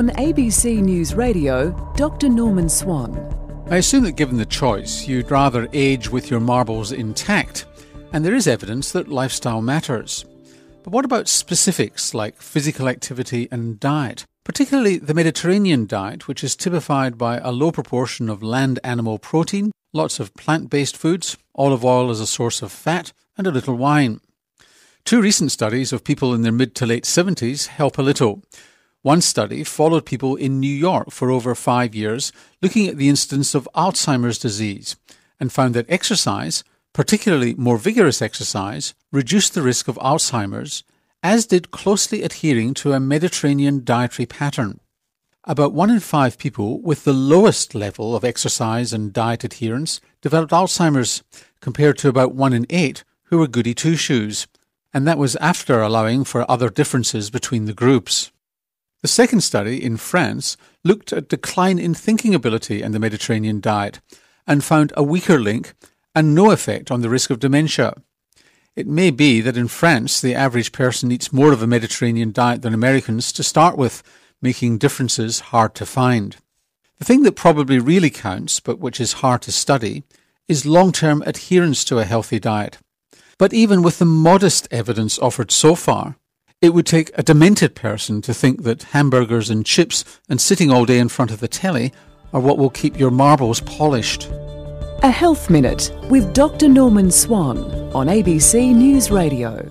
On ABC News Radio, Dr. Norman Swan. I assume that given the choice, you'd rather age with your marbles intact, and there is evidence that lifestyle matters. But what about specifics like physical activity and diet? Particularly the Mediterranean diet, which is typified by a low proportion of land animal protein, lots of plant-based foods, olive oil as a source of fat, and a little wine. 2 recent studies of people in their mid to late 70s help a little. One study followed people in New York for over 5 years, looking at the incidence of Alzheimer's disease, and found that exercise, particularly more vigorous exercise, reduced the risk of Alzheimer's, as did closely adhering to a Mediterranean dietary pattern. About 1 in 5 people with the lowest level of exercise and diet adherence developed Alzheimer's, compared to about 1 in 8 who were goody two-shoes, and that was after allowing for other differences between the groups. The second study in France looked at decline in thinking ability and the Mediterranean diet and found a weaker link and no effect on the risk of dementia. It may be that in France the average person eats more of a Mediterranean diet than Americans to start with, making differences hard to find. The thing that probably really counts, but which is hard to study, is long-term adherence to a healthy diet. But even with the modest evidence offered so far, it would take a demented person to think that hamburgers and chips and sitting all day in front of the telly are what will keep your marbles polished. A Health Minute with Dr. Norman Swan on ABC News Radio.